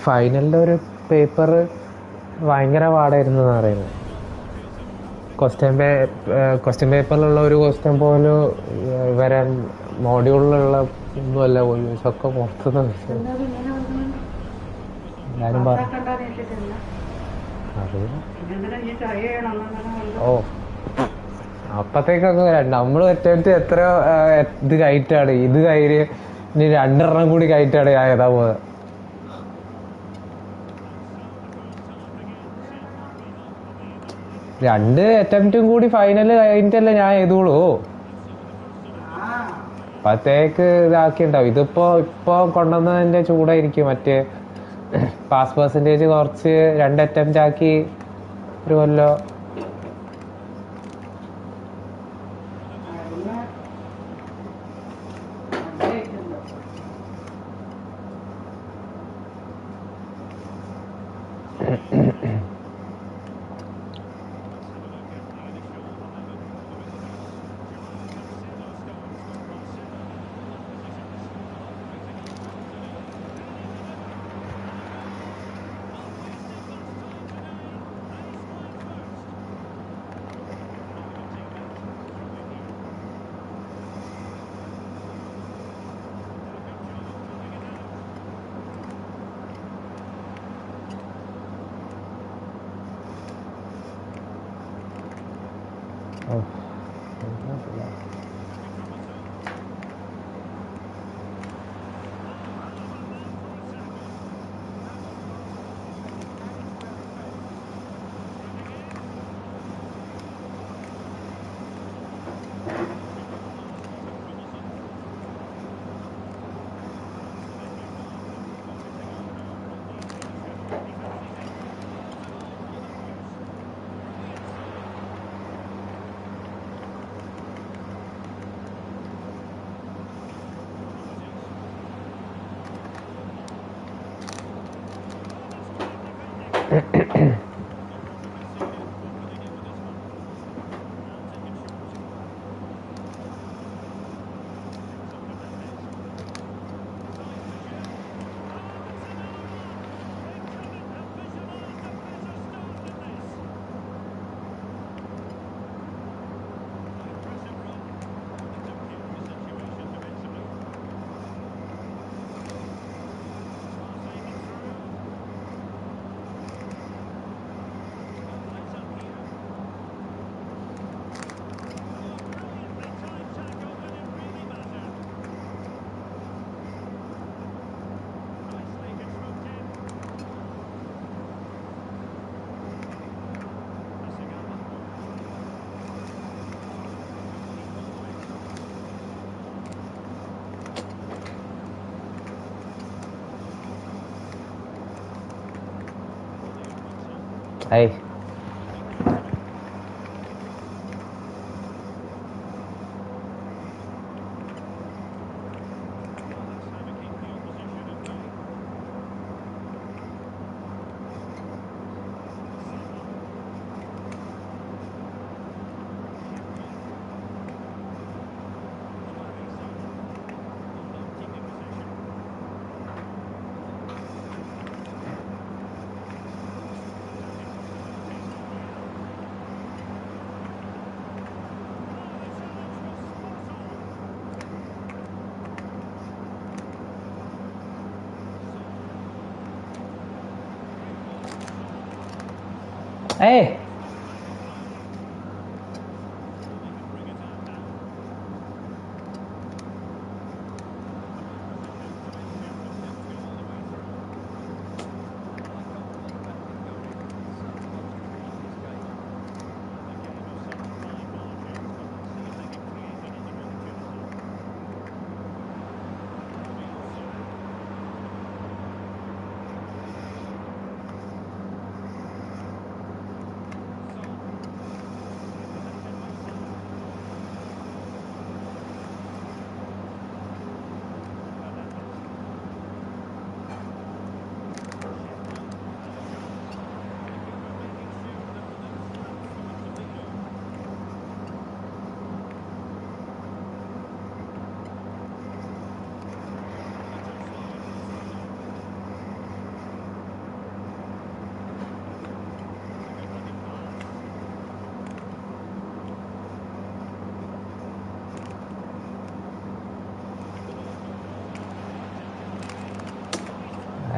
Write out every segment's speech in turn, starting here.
ഫൈനലിൻ്റെ ഒരു പേപ്പർ ഭയങ്കര പാടായിരുന്നെന്ന് പറയുന്നത്. ക്വസ്റ്റ്യൻ പേപ്പറിലുള്ള ഒരു ക്വസ്റ്റ്യൻ പോലും ഇവരെ മോഡ്യൂളിലുള്ള ഒന്നുമല്ല, ഒക്കെ പുറത്തുനിന്ന് എല്ലാവരും പറഞ്ഞു. ഓ അപ്പത്തേക്കൊക്കെ നമ്മൾ അറ്റംപ്റ്റ് എത്ര ഇത് കയറ്റാണ്, ഇത് കയ്യില് ഇനി 2 കൂടി കയറ്റാണ് ഞാൻ ഏതാ പോകുന്നത്. രണ്ട് അറ്റംപ്റ്റും കൂടി ഫൈനല് കഴിഞ്ഞിട്ടല്ലേ ഞാൻ എഴുതുള്ളൂ. അപ്പത്തേക്ക് ഇതാക്കിണ്ടാവും. ഇപ്പൊ കൊണ്ടുവന്നതിന്റെ ചൂടായിരിക്കും. മറ്റേ പാസ് പെർസെൻറ്റേജ് കുറച്ച് 2 അറ്റംപ്റ്റ് ആക്കി ഒരു കൊല്ലോ. Hey. Hey.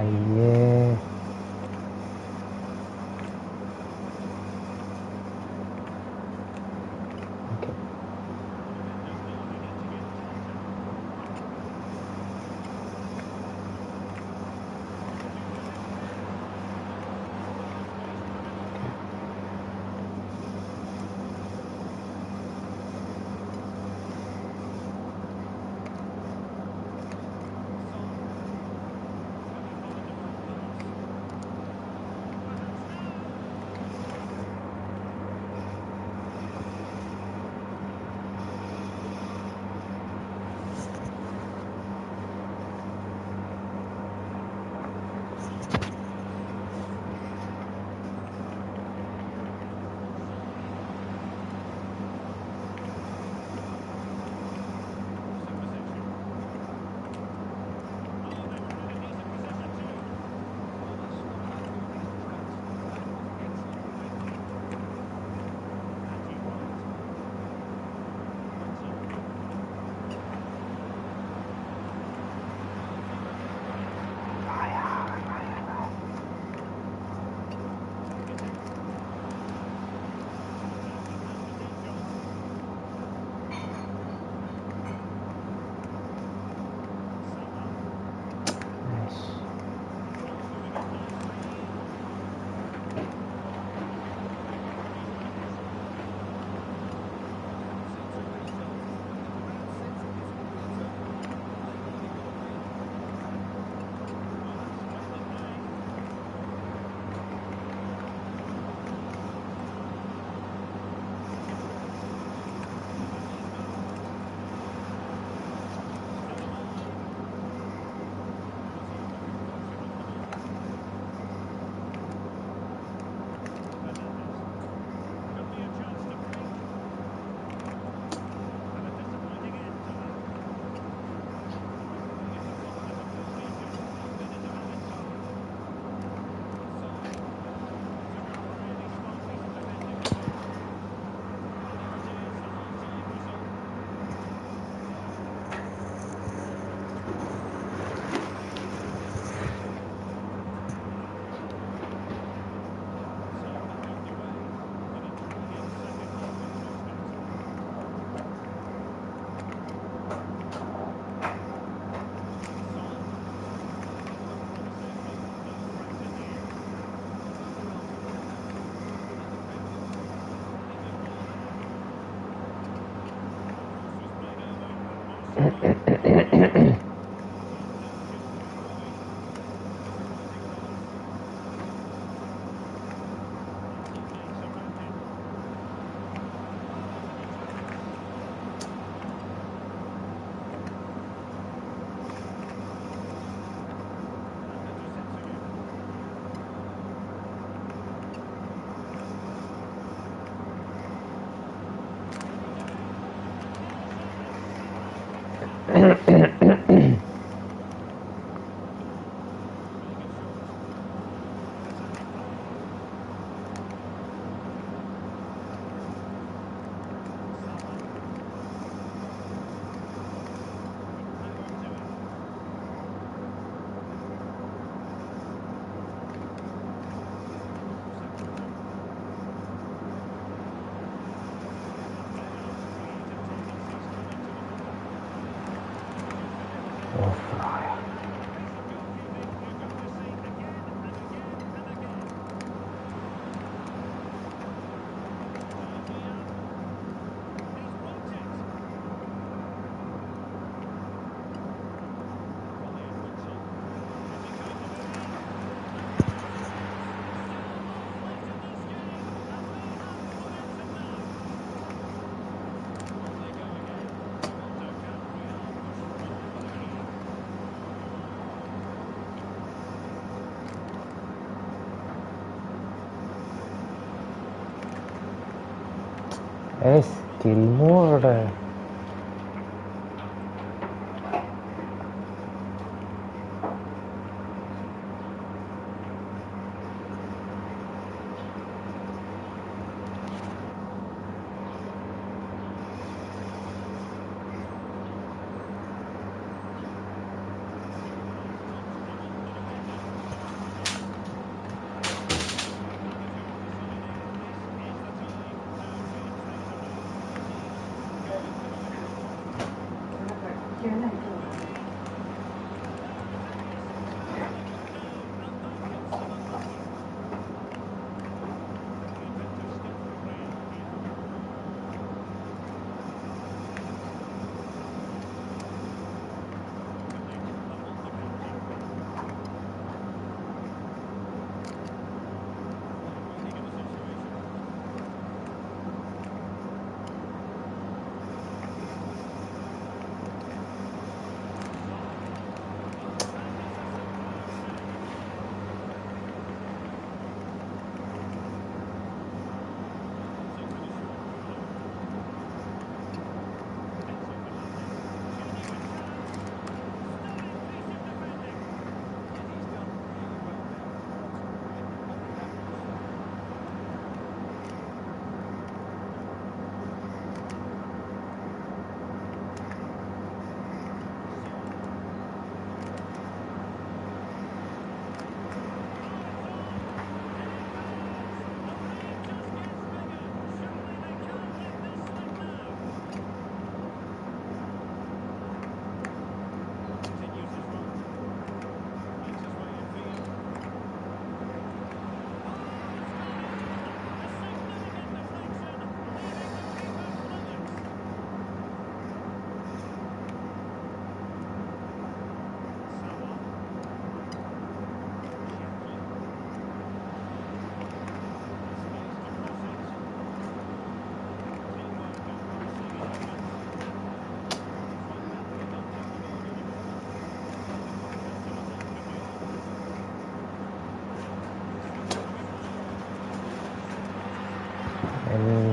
അയ്യേ. Still more.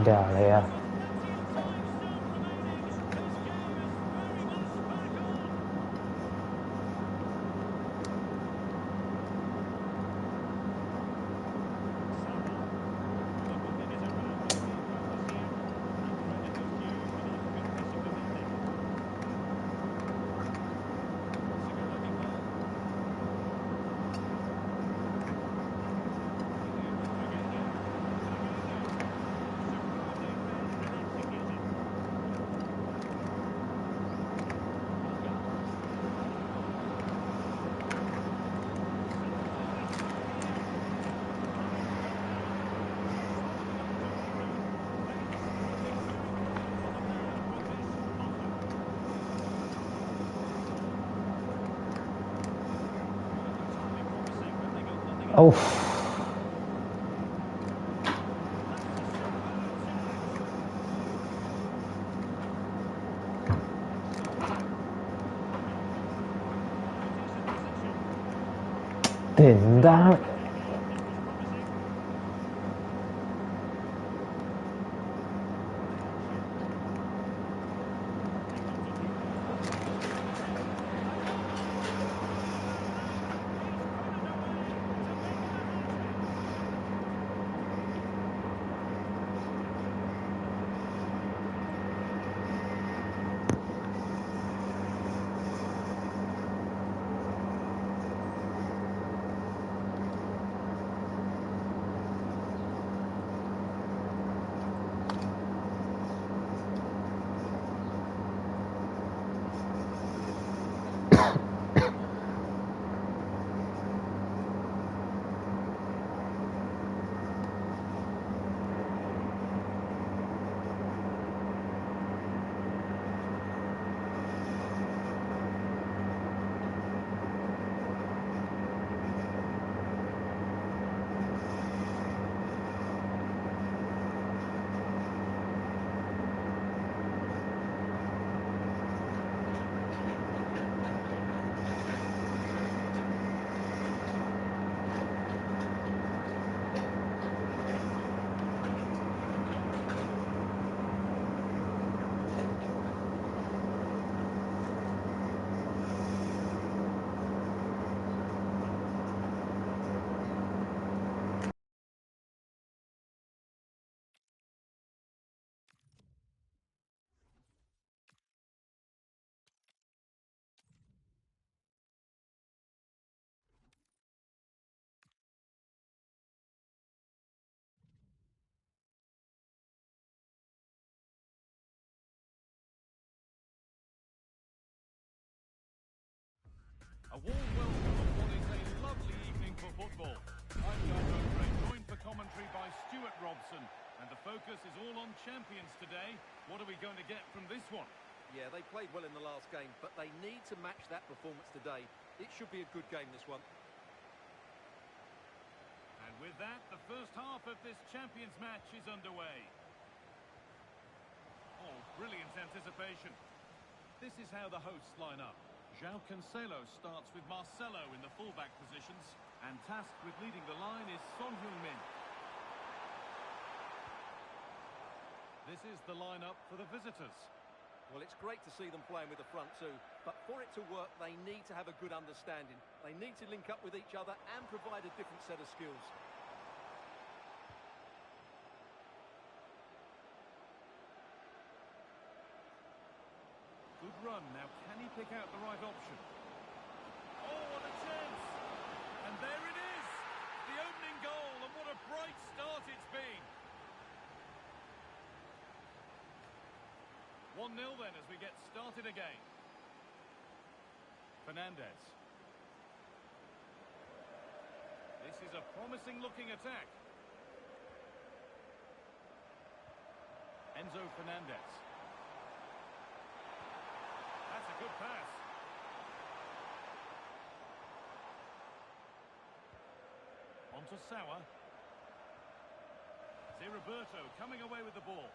എൻ്റെ ആളെയാ. ഔഫ്. ഇതെന്താണ്? A warm welcome on what is a lovely evening for football. I'm John Mowbray, joined for commentary by Stuart Robson. And the focus is all on champions today. What are we going to get from this one? Yeah, they played well in the last game, but they need to match that performance today. It should be a good game, this one. And with that, the first half of this champions match is underway. Oh, brilliant anticipation. This is how the hosts line up. João Cancelo starts with Marcelo in the fullback positions, and tasked with leading the line is Son Heung-min. This is the lineup for the visitors. Well, it's great to see them playing with the front two, but for it to work, they need to have a good understanding. They need to link up with each other and provide a different set of skills. Good run. Now, can he pick out the right option? Oh, what a chance! And there it is! The opening goal, and what a bright start it's been! 1-0 then as we get started again. Fernandes. This is a promising looking attack. Enzo Fernandez. That's a good pass. On to Sauer. Roberto coming away with the ball.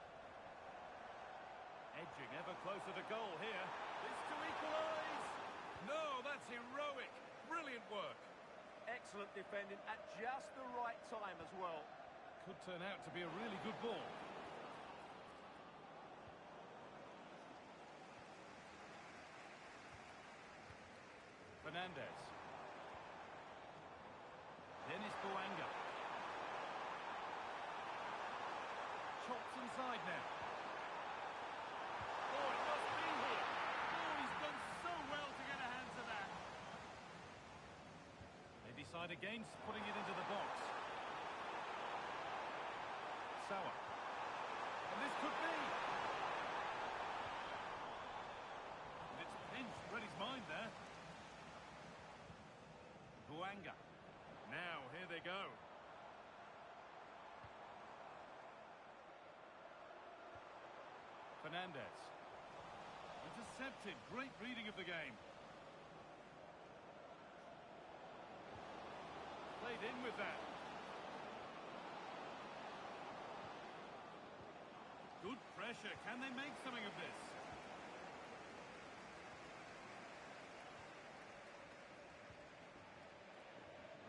Edging ever closer to goal here. This to equalise. No, that's heroic. Brilliant work. Excellent defending at just the right time as well. Could turn out to be a really good ball. Fernandez. Dennis Boanga. Chops inside now. Oh, it must be here. Oh, he's done so well to get a hand to that. They decide against putting it into the box. Sauer. And this could be. And it's pinched, read his mind there. Boanga. Now, here they go. Fernandez. Intercepted. Great reading of the game. Played in with that. Good pressure. Can they make something of this?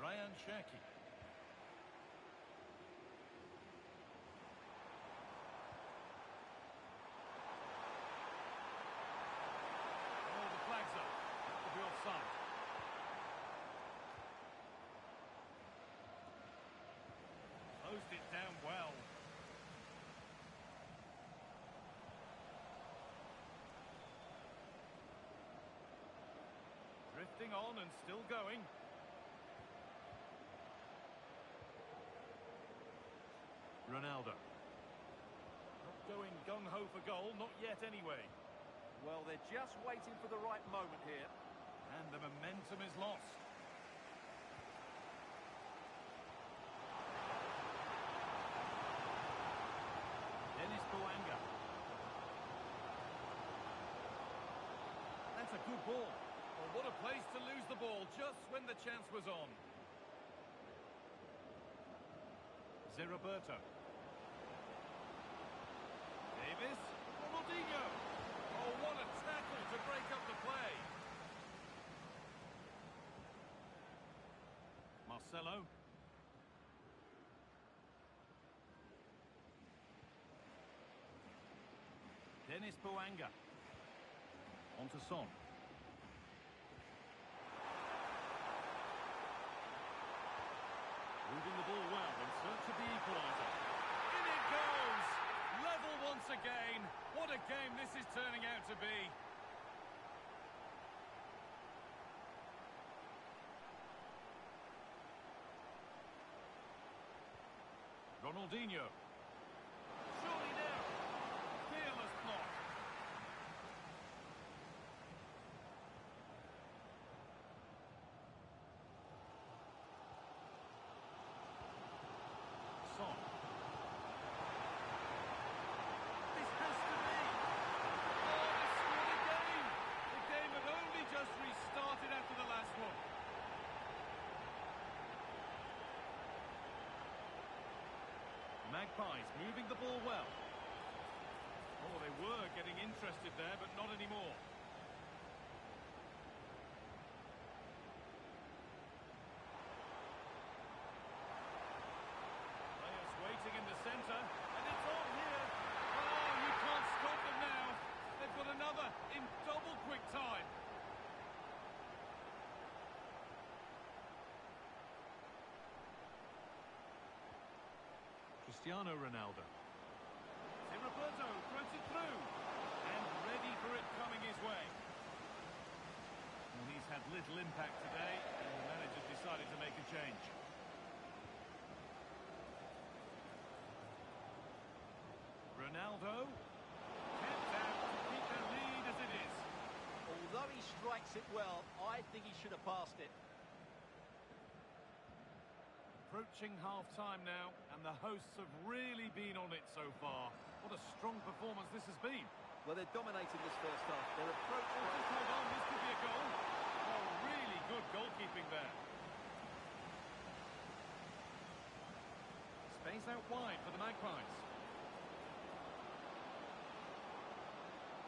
Ryan Cherki. Oh, the flag's up. That could be offside. Closed it down well. Drifting on and still going. Ronaldo. Not going gung-ho for goal, not yet anyway. Well, they're just waiting for the right moment here. And the momentum is lost. Dennis Boanga. That's a good ball. Well, what a place to lose the ball just when the chance was on. Zerroberto. Davis. Ronaldinho. Oh, what a tackle to break up the play. Marcelo. Dennis Boanga. On to Son. Moving the ball well in search of the equaliser. In it goes! Level once again. What a game this is turning out to be. Ronaldinho. Surely now. Fearless block. Son. This has to be. Oh, they scored again. The game had only just restarted after the last one. Magpies moving the ball well. Oh, they were getting interested there, but not anymore. Players waiting in the centre, and it's on here. Oh, you can't stop them now. They've got another in double quick time. Cristiano Ronaldo. Zerroberto throws it through. And ready for it coming his way. Well, he's had little impact today, and the manager's decided to make a change. Ronaldo. Kept out to keep their lead as it is. Although he strikes it well, I think he should have passed it. Approaching half-time now, and the hosts have really been on it so far. What a strong performance this has been. Well, they're dominating this first half. Their approach... Oh, just hold on, this could be a goal. Oh, really good goalkeeping there. Space out wide for the Magpies.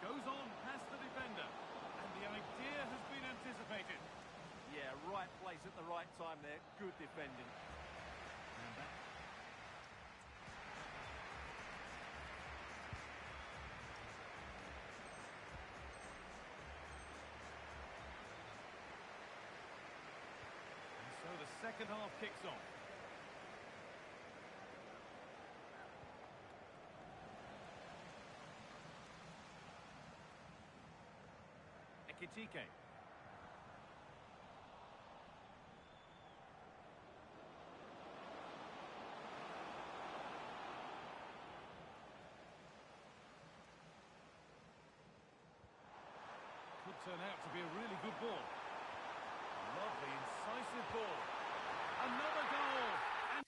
Goes on past the defender, and the idea has been anticipated. Yeah, right place at the right time there. Good defending. And that... second half kicks off. Ekitike. Could turn out to be a really good ball. Lovely, incisive ball. Another goal! And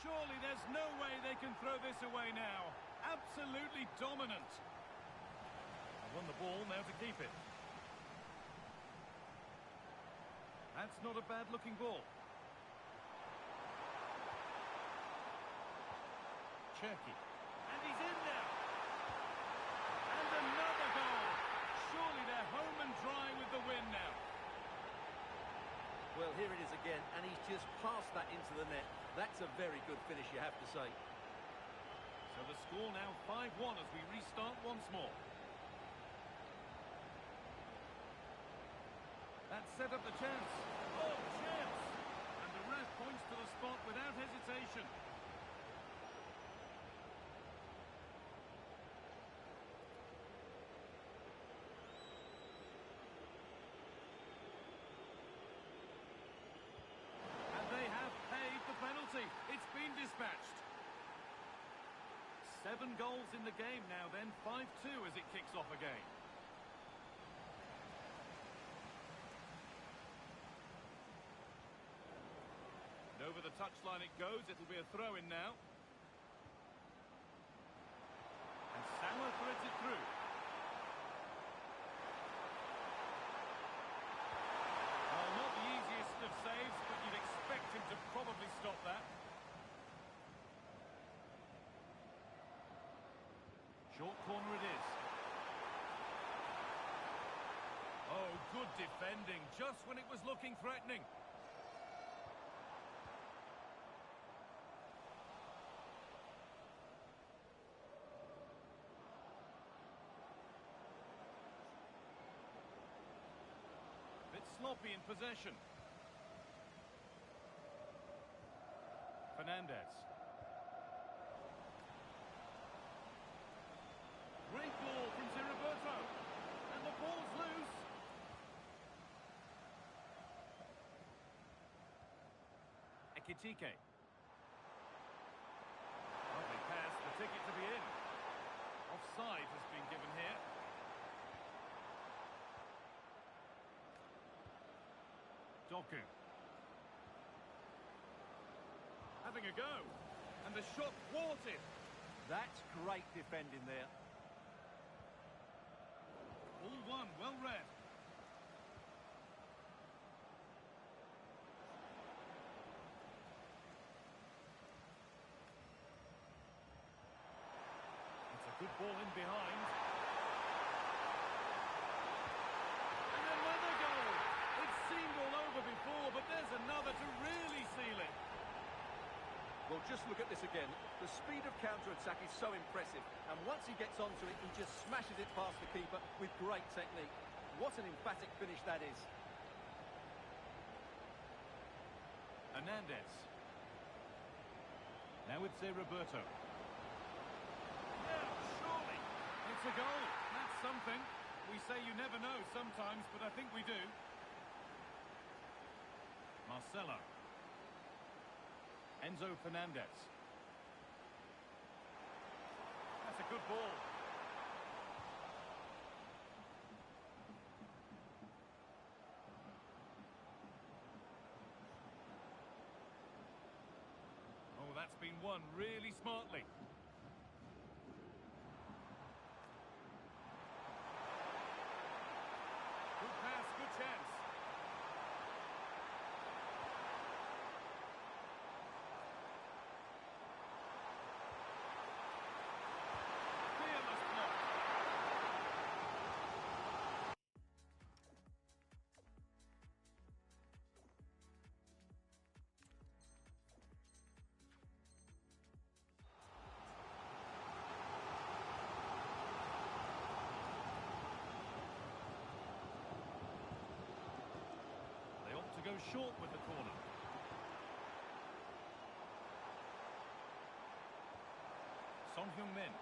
surely there's no way they can throw this away now. Absolutely dominant. They won the ball, now to keep it. That's not a bad-looking ball. Cherky. And he's in now. And another goal. Surely they're home and dry with the win now. Well, here it is again, and he's just passed that into the net. That's a very good finish, you have to say. So the score now 5-1 as we restart once more. That set up the chance. Oh, chance! And the ref points to the spot without hesitation. And they have paid the penalty. It's been dispatched. 7 goals in the game now then, 5-2 as it kicks off again. And over the touchline it goes, it'll be a throw-in now. And Salah threads it through. Well, not the easiest of saves, but you'd expect him to probably stop that. Short corner it is. Oh, good defending, just when it was looking threatening. Bit sloppy in possession. Fernandez. Great ball from Roberto. And the ball's loose. Ekitike. Lovely pass, the ticket to be in. Offside has been given here. Doku. Having a go. And the shot thwarted. That's great defending there. All one, well read. It's a good ball in behind. And another goal. It's seemed all over before, but there's another to really seal it. Well, just look at this again. The speed of counter-attack is so impressive. And once he gets onto it, he just smashes it past the keeper with great technique. What an emphatic finish that is. Hernandez. Now it's Roberto. Yeah, surely. It's a goal. That's something. We say you never know sometimes, but I think we do. Marcelo. Enzo Fernandez. That's a good ball. Oh, that's been won really smartly. Good pass, good chance. short with the corner. Son Heung-min.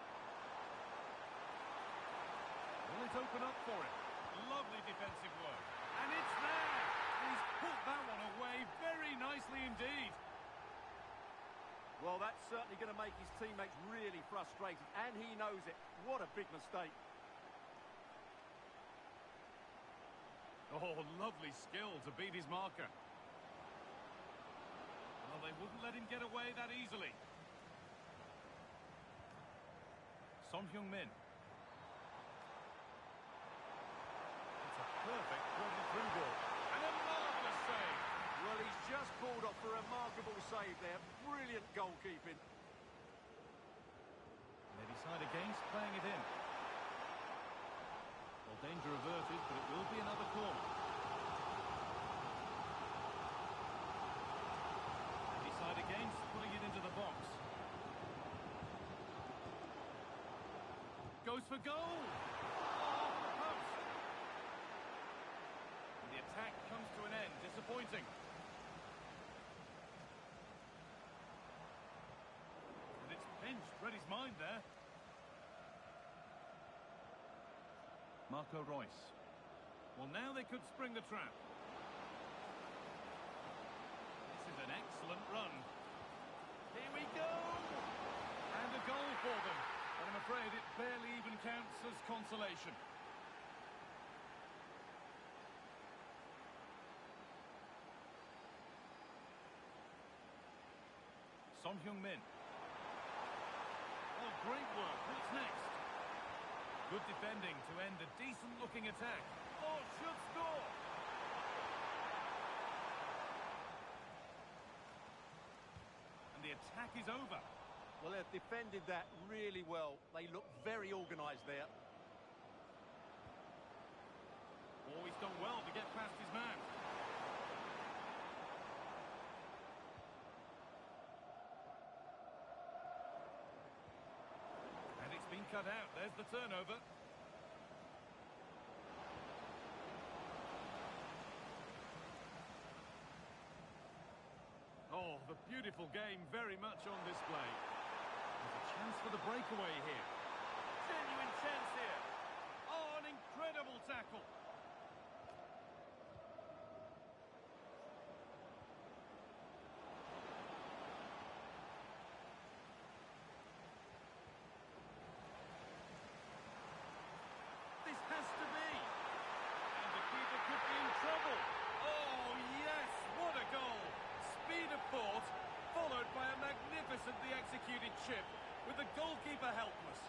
Will it open up for him? Lovely defensive work. And it's there! He's put that one away very nicely indeed. Well, that's certainly going to make his teammates really frustrated, and he knows it. What a big mistake. Oh, lovely skill to beat his marker. Well, they wouldn't let him get away that easily. Son Heung-min. It's a perfect through ball. And a marvellous save. Well, he's just pulled off a remarkable save there. Brilliant goalkeeping. They decide against playing it in. Well, danger averted, but it will be another corner. They decide against putting it into the box. Goes for goal! Oh, off the post! And the attack comes to an end. Disappointing. And it's pinched Freddie's mind there. Marco Reus. Well, now they could spring the trap. This is an excellent run. Here we go! And a goal for them. But I'm afraid it barely even counts as consolation. Son Heung-min. Oh, great work. What's next? Good defending to end a decent-looking attack. Oh, should score! And the attack is over. Well, they've defended that really well. They look very organised there. Oh, he's done well to get past his man. And it's been cut out. There's the turnover. Oh, the beautiful game very much on display. There's a chance for the breakaway here. Genuine chance here. Oh, an incredible tackle. This has to be. And the keeper could be in trouble. Oh, yes, what a goal. Speed of thought, followed by a magnificently executed chip, with the goalkeeper helpless.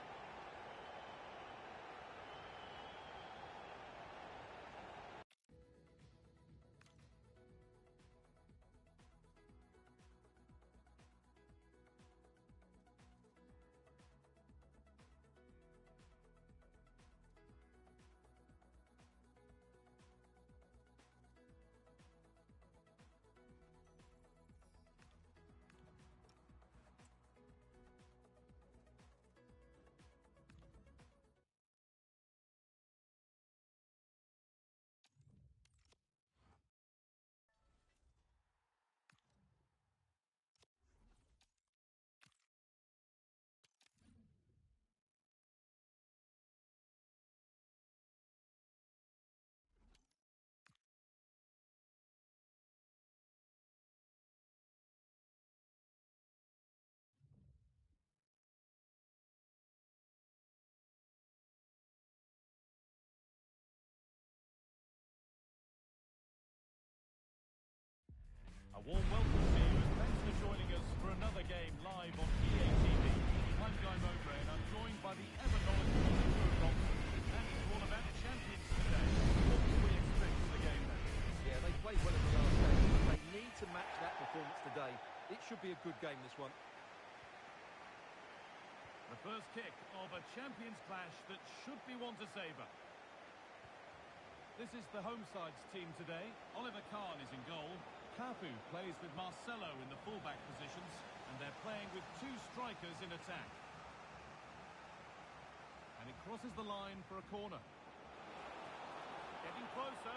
A warm welcome to you and thanks for joining us for another game live on EA TV. I'm Guy Mowbray and I'm joined by the ever-knowledgeable Stuart Robson. And it's all about champions today. What can we expect from the game then? Yeah, they played well in the last game, but they need to match that performance today. It should be a good game, this one. The first kick of a champions clash that should be one to savour. This is the home side's team today. Oliver Kahn is in goal. Cafu plays with Marcelo in the fullback positions, and they're playing with two strikers in attack. And it crosses the line for a corner. Getting closer.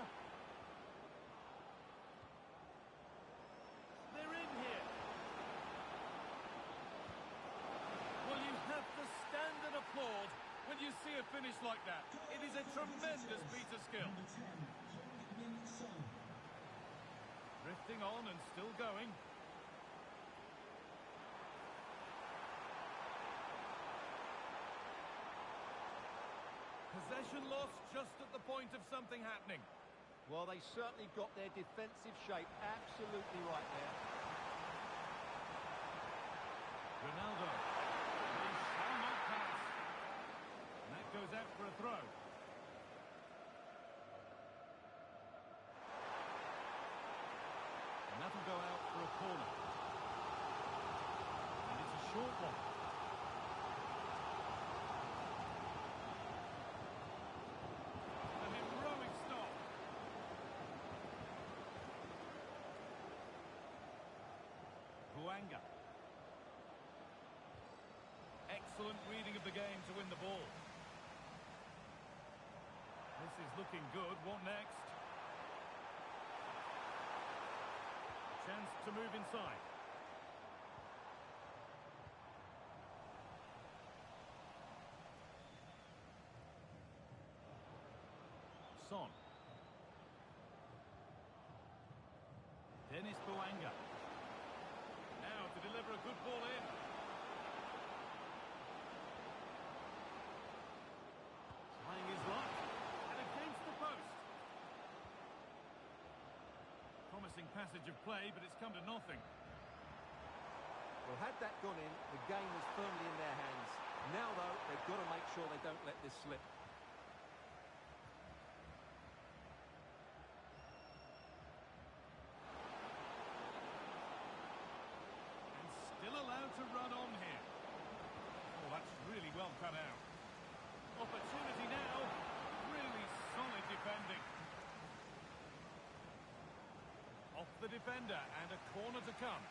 finish like that. It is a tremendous piece of skill. Drifting on and still going. Possession lost just at the point of something happening. Well, they certainly got their defensive shape absolutely right there. Ronaldo. He shall not pass. And that goes out for a throw. And that'll go out for a corner. And it's a short one. A heroic stop. Buanga. Excellent reading of the game to win the ball. This is looking good. What next? Chance to move inside. Son. Dennis Buanga. Now to deliver a good ball in. Trying his luck. And against the post. Promising passage of play, but it's come to nothing. Well, had that gone in, the game was firmly in their hands. Now, though, they've got to make sure they don't let this slip. And still allowed to run on here. Oh, that's really well cut out. Opportunity now. Really solid defending. Off the defender and a corner to come.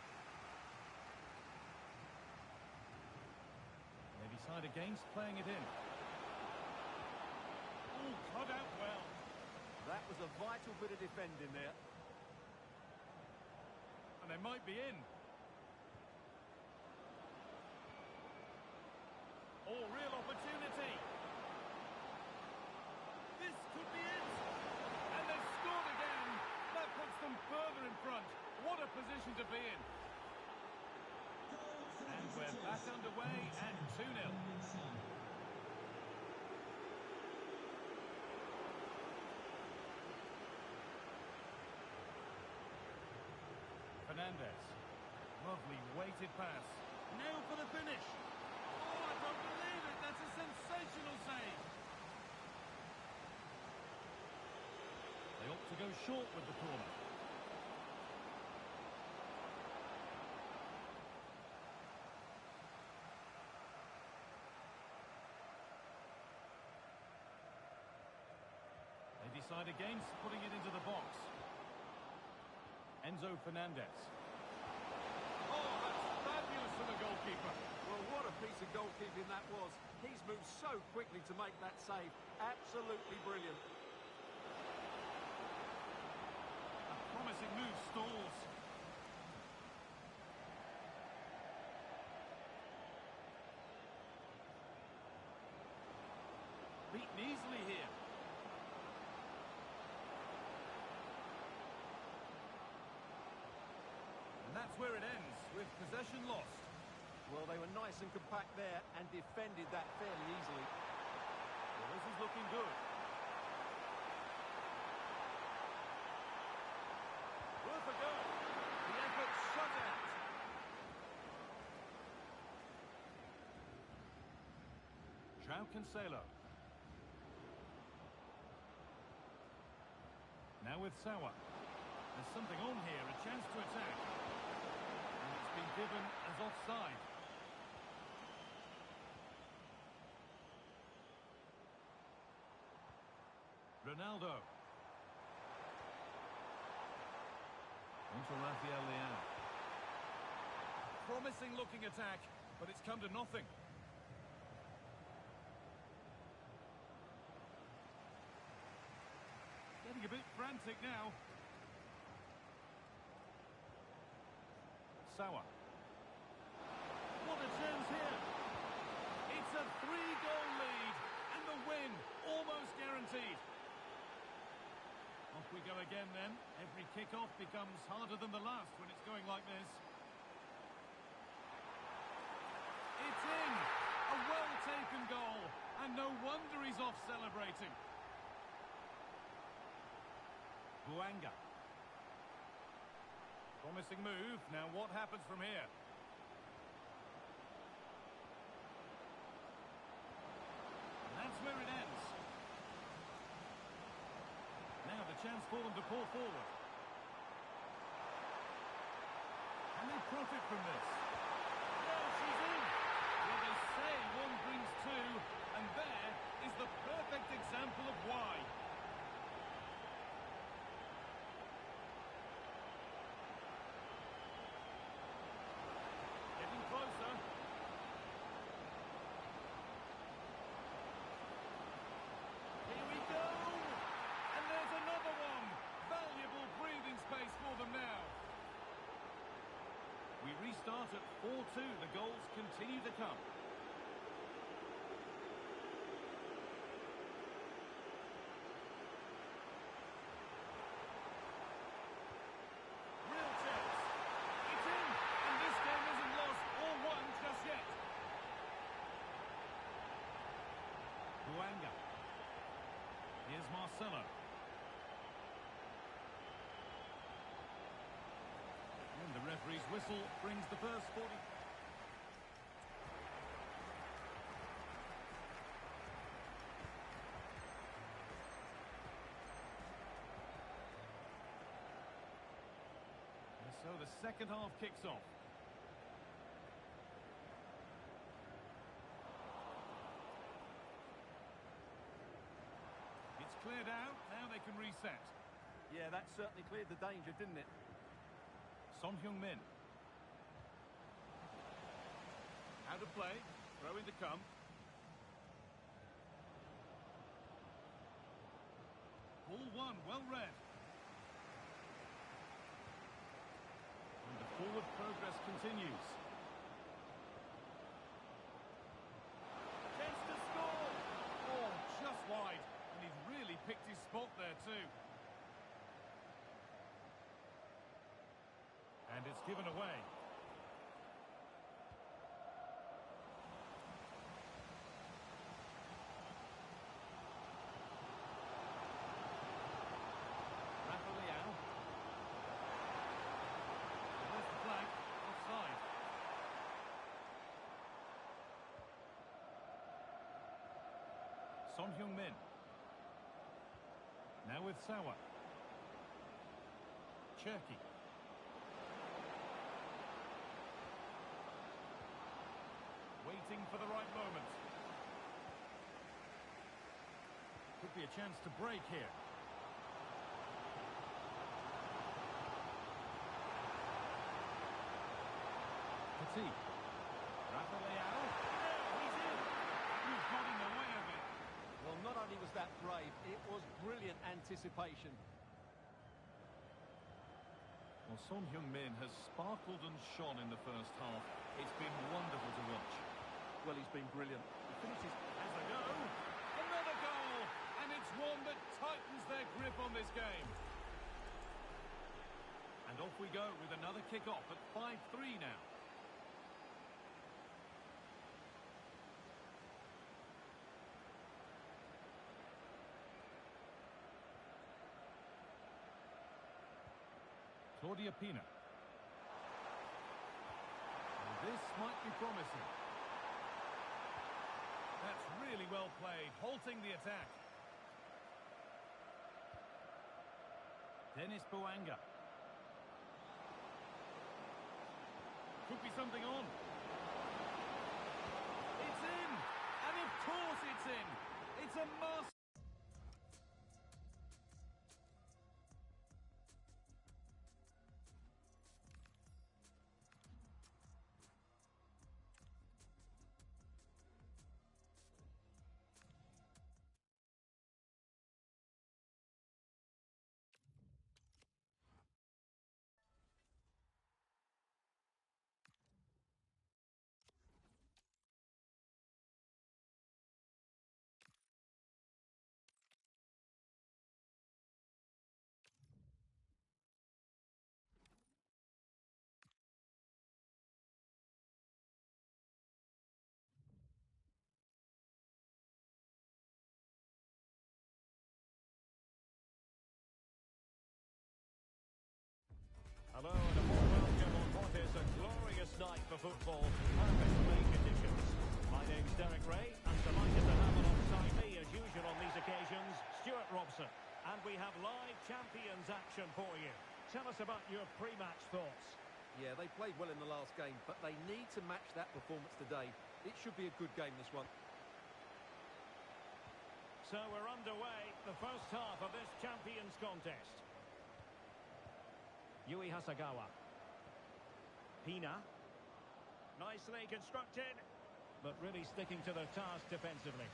They decide against playing it in. Oh, cut out well. That was a vital bit of defending there. And they might be in. Oh, real opportunity. This could be it. And they've scored again. That puts them further in front. What a position to be in. And we're back underway at 2-0. Fernandez. Lovely weighted pass. Now for the finish. Oh, I don't believe it. That's a sensational save. They opt to go short with the corner. They decide against putting it into the box. Enzo Fernandez. Oh, that's fabulous for the goalkeeper. Well, what a piece of goalkeeping that was. He's moved so quickly to make that save. Absolutely brilliant. A promising move stalls. Beaten easily here. And that's where it ends, with possession lost. Well, they were nice and compact there and defended that fairly easily. Well, this is looking good. Worth a go. The effort shut out. João Cancelo. Now with Sawa. There's something on here, a chance to attack. And it's been given as offside. Ronaldo. Onto Rafael Leao. Promising looking attack, but it's come to nothing. Getting a bit frantic now. Sawa. What a chance here. It's a 3-goal lead, and the win, almost guaranteed. Off we go again then. Every kick-off becomes harder than the last when it's going like this. It's in! A well-taken goal, and no wonder he's off celebrating. Buanga. Promising move. Now what happens from here? And that's where it ends. Now the chance for them to pull forward. Can they profit from this? Well, she's in. Well, they say one brings two, and there is the perfect example of why. Getting closer. Here we go! And there's another one! Valuable breathing space for them now. We restart at 4-2. The goals continue to come. Real chance. It's in! And this game isn't lost or won just yet. Buanga. Here's Marcelo. And the referee's whistle brings the first 40. And so the second half kicks off. It's cleared out, now they can reset. Yeah, that certainly cleared the danger, didn't it? Son Heung-min. Out of play, throw in to come. Ball one, well read. And the forward progress continues. Chance to score! Oh, just wide. And he's really picked his spot there too. And it's given away. Rafa Leao. There's the flag. Offside. Son Heung-min. Now with Sawa. Cherki. Waiting for the right moment. Could be a chance to break here. Petit. Rafa Leao. Now he's in. He's got in the way of it. Well, not only was that brave, it was brilliant anticipation. Well, Son Heung-min has sparkled and shone in the first half. It's been wonderful to watch. Well, he's been brilliant. He finishes. Has a go. Another goal. And it's one that tightens their grip on this game. And off we go with another kick-off at 5-3 now. Claudia Pina. And this might be promising. That's really well played, halting the attack. Dennis Buanga. Could be something on. It's in! And of course it's in! It's a must! night for football. Perfect play conditions. My name's Derek Ray. I'm delighted to have alongside me, as usual on these occasions, Stuart Robson. And we have live Champions action for you. Tell us about your pre-match thoughts. Yeah, they played well in the last game, but they need to match that performance today. It should be a good game, this one. So we're underway, the first half of this Champions contest. Yui Hasagawa. Pina. Nicely constructed, but really sticking to their task defensively.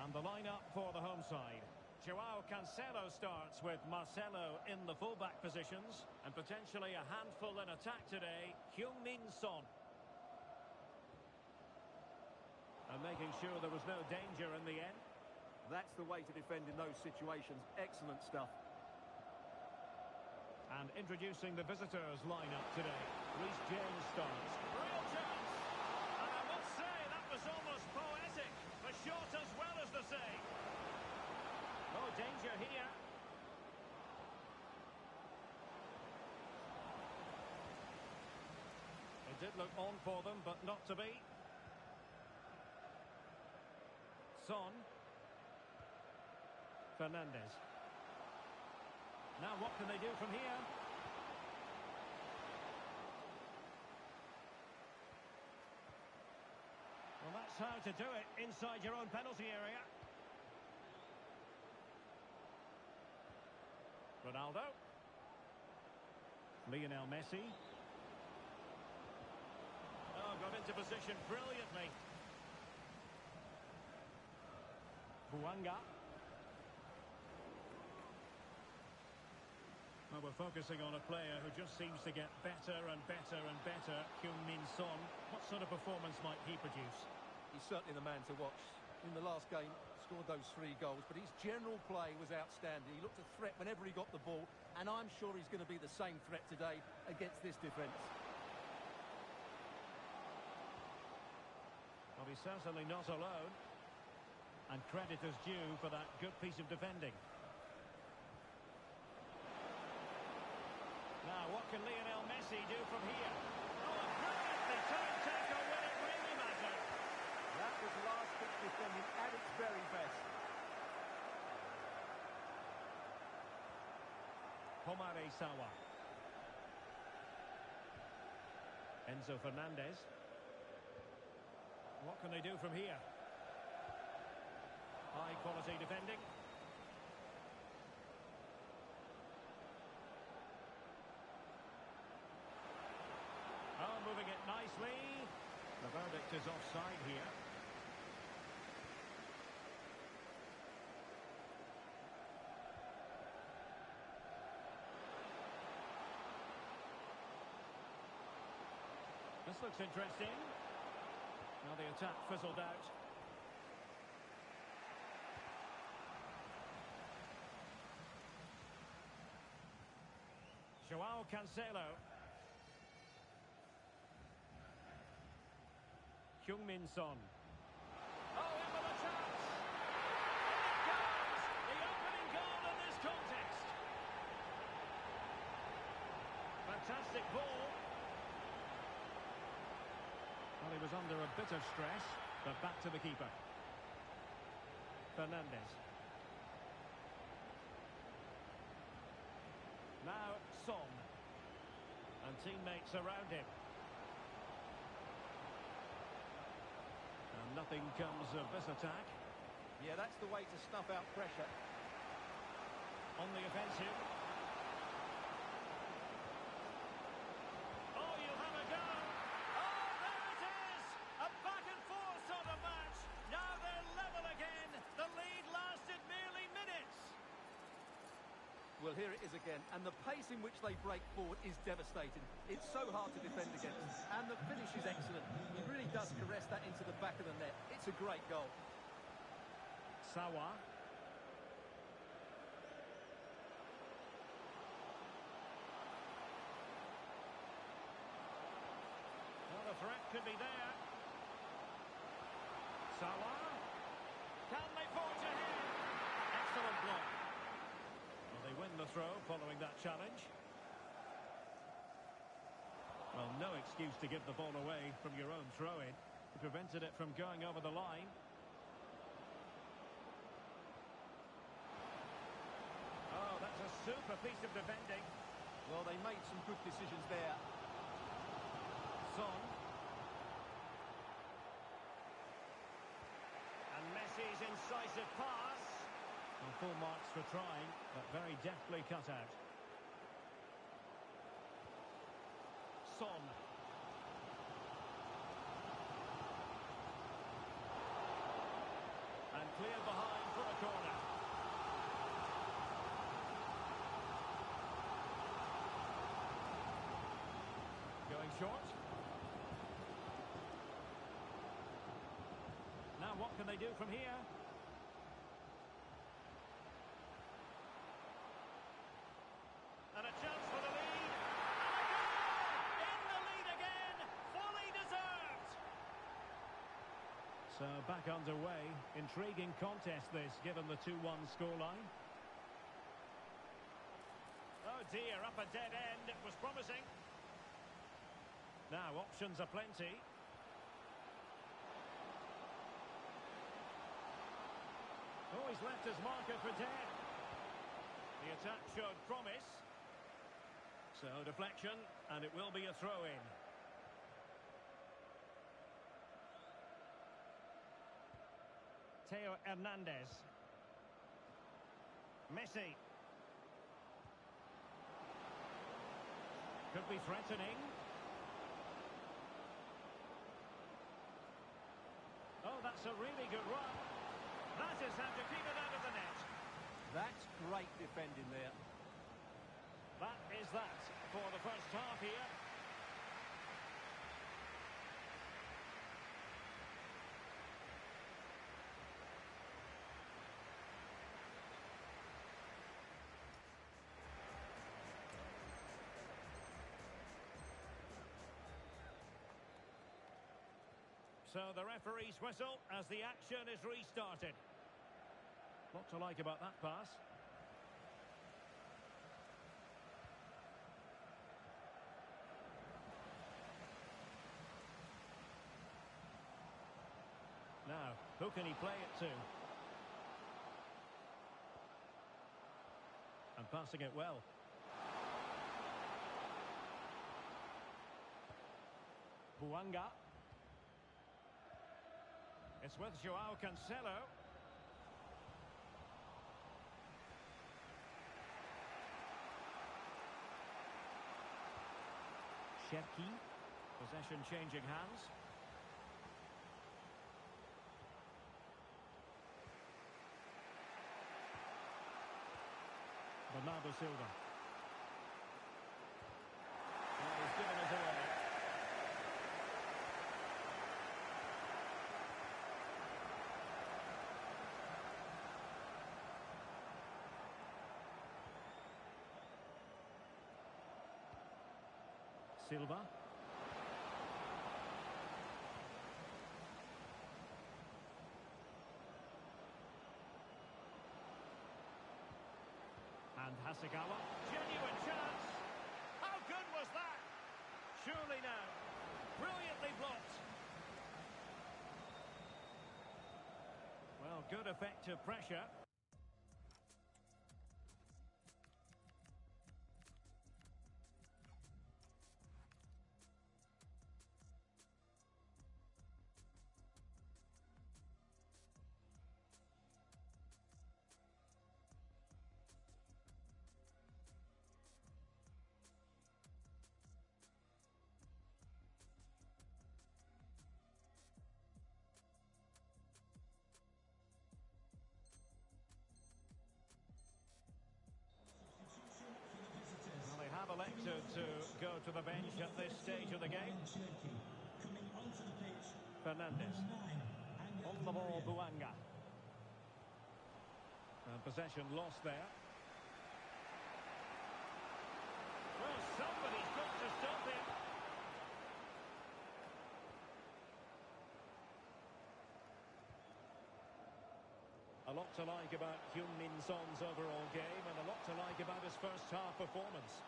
And the lineup for the home side. Joao Cancelo starts with Marcelo in the fullback positions. And potentially a handful in attack today, Heung-min Son. And making sure there was no danger in the end. That's the way to defend in those situations. Excellent stuff. And introducing the visitors lineup today. Reece James starts. Real chance! And I must say, that was almost poetic. The shot as well as the save. No danger here. It did look on for them, but not to be. Son. Fernandes. Now what can they do from here? Well, that's how to do it inside your own penalty area. Ronaldo. Lionel Messi. Oh, got into position brilliantly. Buanga. Well, we're focusing on a player who just seems to get better and better and better, Heung-min Son. What sort of performance might he produce? He's certainly the man to watch. In the last game, scored those 3 goals, but his general play was outstanding. He looked a threat whenever he got the ball, and I'm sure he's going to be the same threat today against this defence. Well, he's certainly not alone. And credit is due for that good piece of defending. Now, what can Lionel Messi do from here? Oh, a brilliantly timed tackle when it really mattered. That was last-ditch defending at its very best. Pomare Sawa. Enzo Fernandez. What can they do from here? High-quality defending. Oh, moving it nicely. The verdict is offside here. This looks interesting. Now the attack fizzled out. Joao Cancelo. Heung-min Son. Oh, in with a chance! In it goes! The opening goal in this contest. Fantastic ball. Well, he was under a bit of stress, but back to the keeper. Fernandes. Now Son. And teammates around him. And nothing comes of this attack. Yeah, that's the way to snuff out pressure. On the offensive. Oh, you'll have a go. Oh, there it is! A back-and-forth sort of match. Now they're level again. The lead lasted merely minutes. Well, here it is again, and the pace in which they break forward is devastating. It's so hard to defend against, and the finish is excellent. He really does caress that into the back of the net. It's a great goal. Sawa. Well, the threat could be there. Sawa. Can they forge ahead? Excellent block. Well, they win the throw following that challenge. Well, no excuse to give the ball away from your own throw-in. He prevented it from going over the line. Oh, that's a super piece of defending. Well, they made some good decisions there. Son. And Messi's incisive pass. Well, full marks for trying, but very deftly cut out. Son. And cleared behind for a corner. Going short. Now what can they do from here? And a chance for the lead. And a goal! In the lead again. Fully deserved. So back underway. Intriguing contest this, given the 2-1 scoreline. Oh dear, up a dead end. It was promising. Now, options are plenty. Oh, he's left his marker for dead. The attack showed promise. So, deflection, and it will be a throw-in. Theo Hernandez. Messi. Could be threatening. Oh, that's a really good run. That is how to keep it out of the net. That's great defending there. That is that for the first half here. So the referee's whistle as the action is restarted. Lot to like about that pass. Now, who can he play it to? And passing it well. Buanga. It's with Joao Cancelo. Shevki. Possession changing hands. Bernardo Silva. Oh, he's given us away. Silva. And Hasegawa. Genuine chance. How good was that? Surely now. Brilliantly blocked. Well, good effective pressure. Well, they have elected to go to the bench at this stage of the game. Fernandez. On the ball, Buanga. And possession lost there. Well, somebody's got to stop him. A lot to like about Heung-min Son's overall game and a lot to like about his first half performance.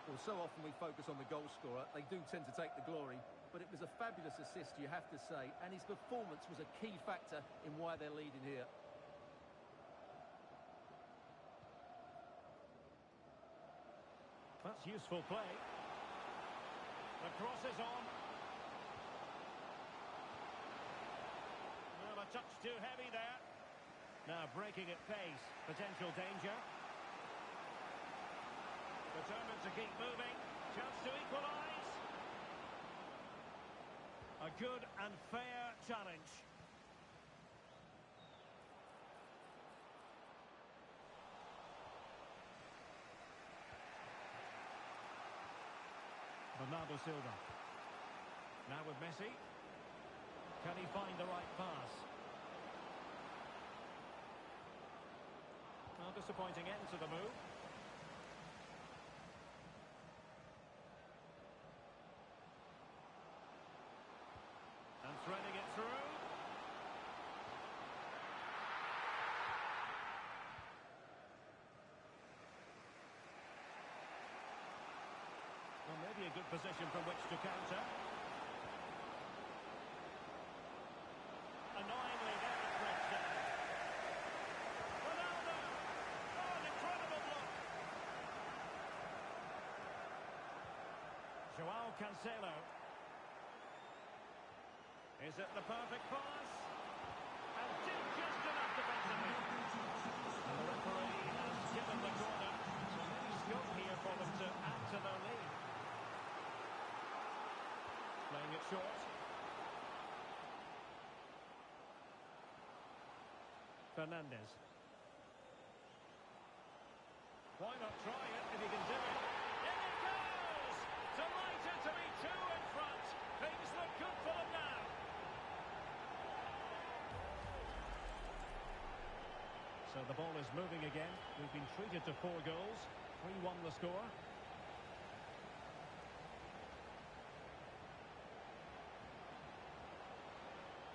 Well, so often we focus on the goal scorer. They do tend to take the glory, but it was a fabulous assist, you have to say, and his performance was a key factor in why they're leading here. That's useful play. The cross is on. Well, a touch too heavy there. Now breaking at pace. Potential danger. Determined to keep moving. Chance to equalise. A good and fair challenge. Bernardo Silva. Now with Messi. Can he find the right pass? Well, disappointing end to the move. And threading it through. Well, maybe a good position from which to counter. Annoyingly, there it breaks down. Ronaldo! Oh, an incredible block! Joao Cancelo. Is it the perfect pass? And did just enough defensively. And the referee has given the corner. So maybe scope here for them to add to their lead. Playing it short. Fernandes. Why not try it if you can do it? In it goes! Delighted to be two in front. Things look good for them now. So the ball is moving again. We've been treated to 4 goals. 3-1 the score.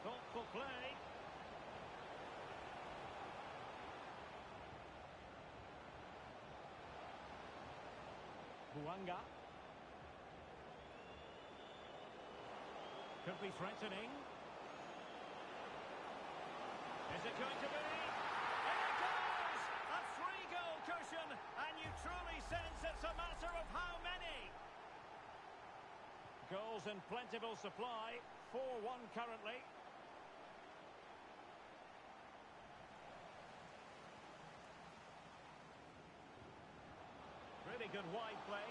Thoughtful play. Buanga. Could be threatening. Is it going to be? In it goes! A 3-goal cushion, and you truly sense it's a matter of how many. Goals in plentiful supply. 4-1 currently. Really good wide play.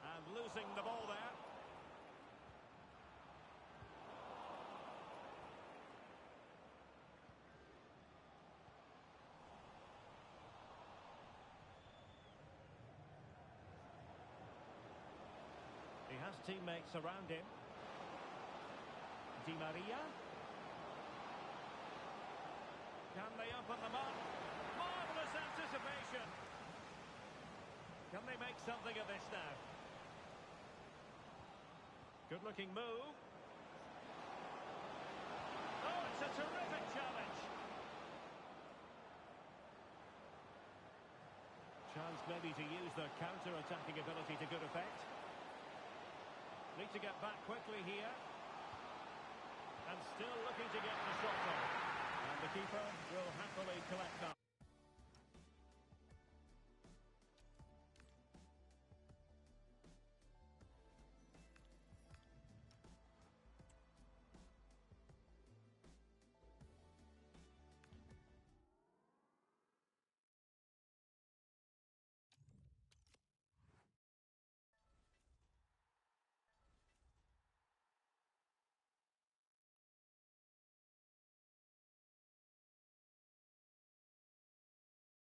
And losing the ball there. He has teammates around him. Di Maria. Can they open them up? Marvellous anticipation. Can they make something of this now? Good looking move. Oh, it's a terrific challenge. Chance maybe to use their counter-attacking ability to good effect. Need to get back quickly here. And still looking to get the shot on. And the keeper will happily collect that.